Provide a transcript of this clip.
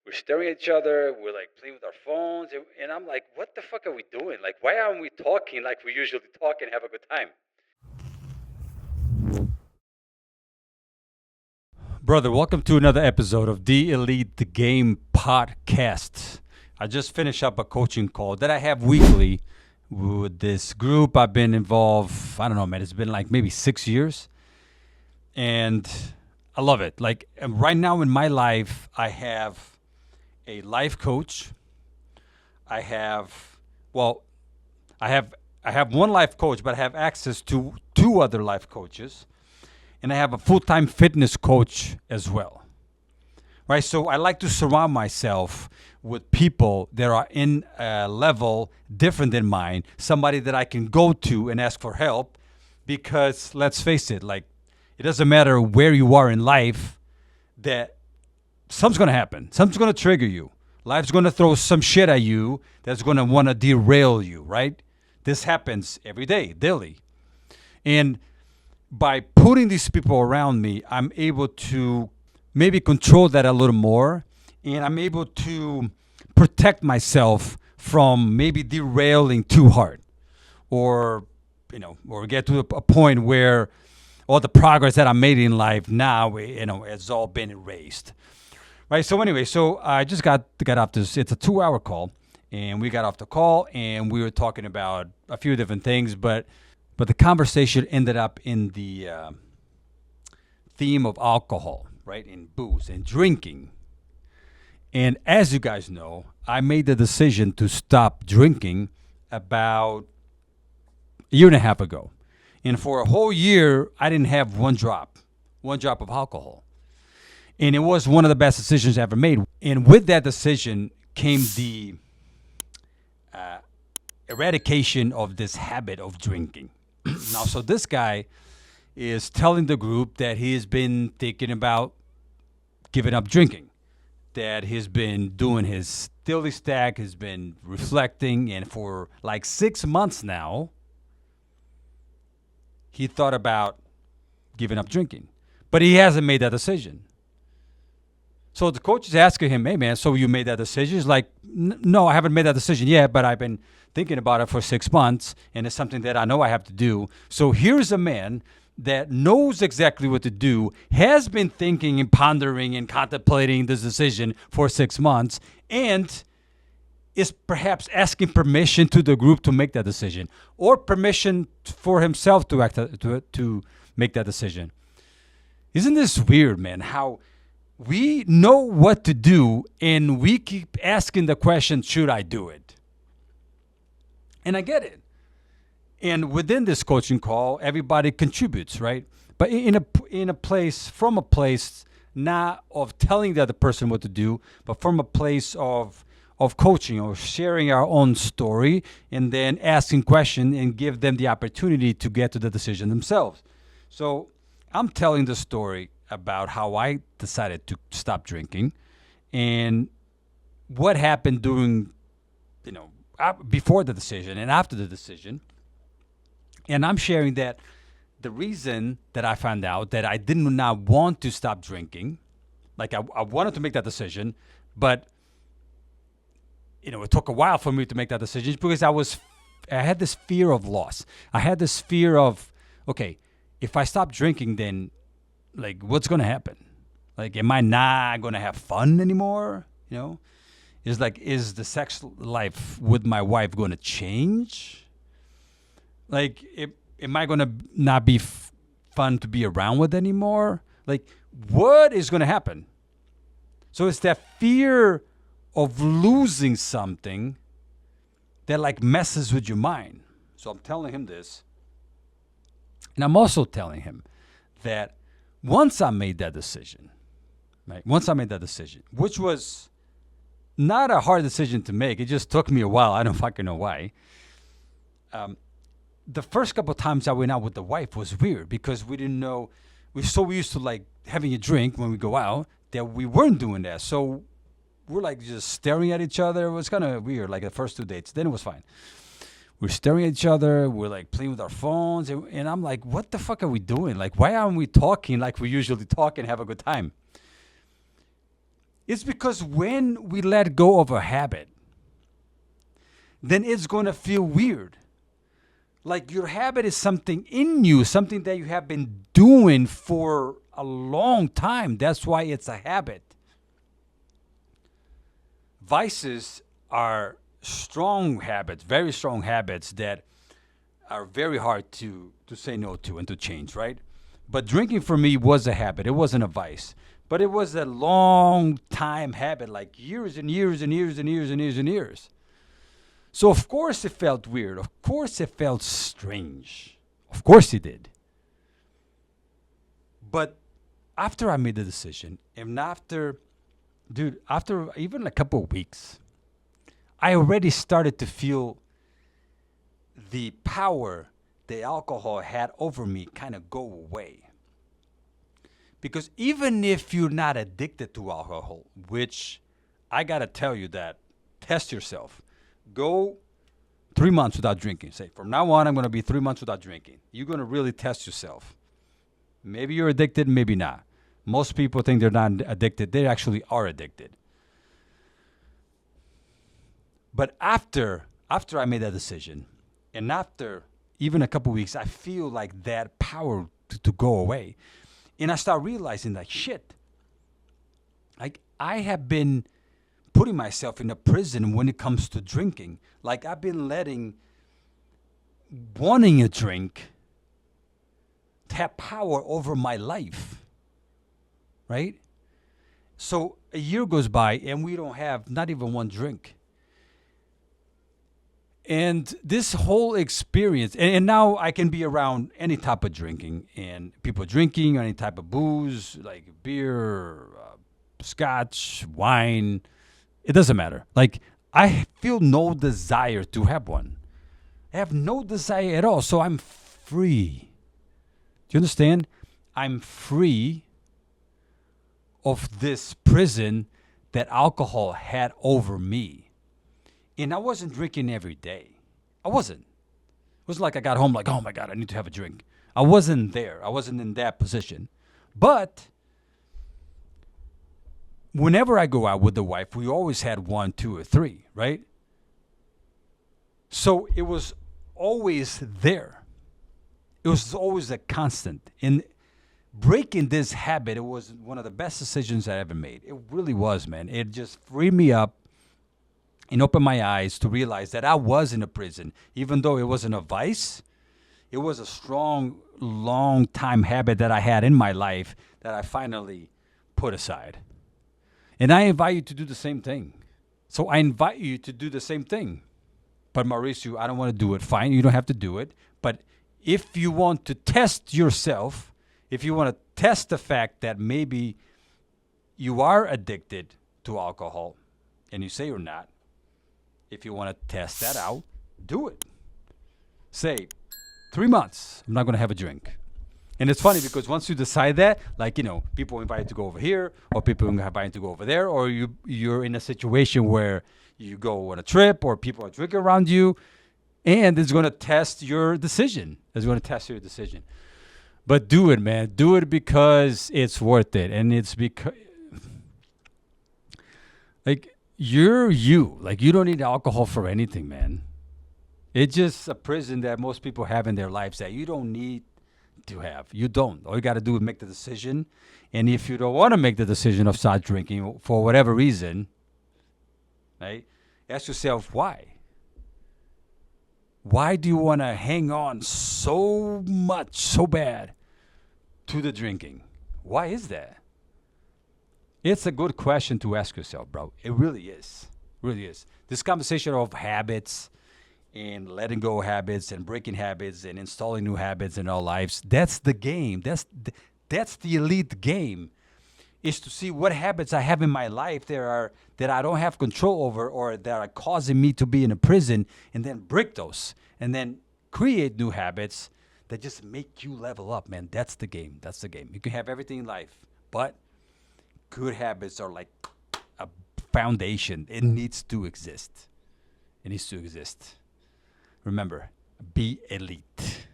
we're staring at each other. We're like playing with our phones. And I'm like, what the fuck are we doing? Like, why aren't we talking like we usually talk and have a good time? Brother, welcome to another episode of the Elite Game Podcast. I just finished up a coaching call that I have weekly with this group. I've been involved, I don't know, man, it's been like maybe 6 years. And I love it. Like right now in my life, I have a life coach. I have, well, I have one life coach, but I have access to two other life coaches. And I have a full-time fitness coach as well. Right? So I like to surround myself with people that are in a level different than mine, somebody that I can go to and ask for help, because let's face it, like it doesn't matter where you are in life, that something's going to happen. Something's going to trigger you. Life's going to throw some shit at you that's going to want to derail you, right? This happens every day, daily. And by putting these people around me, I'm able to maybe control that a little more, and I'm able to protect myself from maybe derailing too hard, or or get to a point where all the progress that I made in life now, has all been erased. Right. So anyway, I just got off this. It's a 2-hour call, and we got off the call, and we were talking about a few different things, but the conversation ended up in the theme of alcohol, right? And booze and drinking. And as you guys know, I made the decision to stop drinking about a year and a half ago. And for a whole year, I didn't have one drop of alcohol. And it was one of the best decisions I ever made. And with that decision came the eradication of this habit of drinking. Now, so this guy is telling the group that he has been thinking about giving up drinking, that he's been doing his daily stack, has been reflecting, and for like 6 months now, he thought about giving up drinking, but he hasn't made that decision. So the coach is asking him, hey, man, so you made that decision? He's like, no, I haven't made that decision yet, but I've been thinking about it for 6 months, and it's something that I know I have to do. So here's a man that knows exactly what to do, has been thinking and pondering and contemplating this decision for 6 months, and is perhaps asking permission to the group to make that decision, or permission for himself to make that decision. Isn't this weird, man? How we know what to do, and we keep asking the question, should I do it? And I get it. And within this coaching call, everybody contributes, right? But in a place, from a place not of telling the other person what to do, but from a place of coaching or sharing our own story, and then asking questions and give them the opportunity to get to the decision themselves. So I'm telling the story about how I decided to stop drinking and what happened during, before the decision and after the decision. And I'm sharing that the reason that I found out that I did not want to stop drinking, like I wanted to make that decision, but it took a while for me to make that decision because I had this fear of loss. I had this fear of, okay, if I stop drinking, then like what's going to happen? Like, am I not going to have fun anymore? Is the sex life with my wife going to change? Like, am I going to not be fun to be around with anymore? Like, what is going to happen? So it's that fear of losing something that like messes with your mind. So I'm telling him this. And I'm also telling him that once I made that decision, right? Once I made that decision, which was not a hard decision to make. It just took me a while. I don't fucking know why. The first couple of times I went out with the wife was weird because we didn't know. We're so used to like having a drink when we go out that we weren't doing that. So we're like just staring at each other. It was kind of weird, like the first 2 dates. Then it was fine. We're staring at each other. We're like playing with our phones. And I'm like, what the fuck are we doing? Like, why aren't we talking like we usually talk and have a good time? It's because when we let go of a habit, then it's going to feel weird. Like your habit is something in you, something that you have been doing for a long time. That's why it's a habit. Vices are strong habits, very strong habits that are very hard to say no to and to change, right? But drinking for me was a habit. It wasn't a vice. But it was a long time habit, like years and years and years and years and years and years. So of course it felt weird. Of course it felt strange. Of course it did. But after I made the decision, and after even a couple of weeks, I already started to feel the power the alcohol had over me kind of go away. Because even if you're not addicted to alcohol, which I got to tell you that, test yourself. Go 3 months without drinking. Say, from now on, I'm going to be 3 months without drinking. You're going to really test yourself. Maybe you're addicted, maybe not. Most people think they're not addicted. They actually are addicted. But after I made that decision, and after even a couple weeks, I feel like that power to go away. And I start realizing that shit. Like I have been putting myself in a prison when it comes to drinking. Like I've been letting wanting a drink to have power over my life. Right? So a year goes by and we don't have not even one drink. And this whole experience, and now I can be around any type of drinking and people drinking, any type of booze, like beer, scotch, wine. It doesn't matter. Like I feel no desire to have one. I have no desire at all. So I'm free. Do you understand? I'm free of this prison that alcohol had over me. And I wasn't drinking every day. I wasn't. It was like I got home like, oh my God, I need to have a drink. I wasn't there. I wasn't in that position. But whenever I go out with the wife, we always had 1, 2, or 3, right? So it was always there. It was always a constant. And breaking this habit, it was one of the best decisions I ever made. It really was, man. It just freed me up and opened my eyes to realize that I was in a prison. Even though it wasn't a vice, it was a strong, long time habit that I had in my life that I finally put aside. And I invite you to do the same thing. So I invite you to do the same thing. But Mauricio, I don't want to do it. Fine, you don't have to do it. But if you want to test yourself, if you want to test the fact that maybe you are addicted to alcohol, and you say you're not, if you want to test that out, do it. Say, 3 months, I'm not going to have a drink. And it's funny because once you decide that, like, people invite you to go over here, or people invite you to go over there, or you're in a situation where you go on a trip, or people are drinking around you, and it's going to test your decision. It's going to test your decision. But do it, man. Do it because it's worth it. And it's because, like, you're you. Like, you don't need alcohol for anything, man. It's just a prison that most people have in their lives that you don't need to have. You don't. All you got to do is make the decision. And if you don't want to make the decision of start drinking for whatever reason, right, ask yourself why. Why do you want to hang on so much, so bad to the drinking? Why is that? It's a good question to ask yourself, bro. It really is. Really is. This conversation of habits and letting go of habits and breaking habits and installing new habits in our lives, that's the game. That's the elite game, is to see what habits I have in my life that I don't have control over or that are causing me to be in a prison, and then break those and then create new habits that just make you level up, man. That's the game. That's the game. You can have everything in life, but good habits are like a foundation. It needs to exist. It needs to exist. Remember, be elite.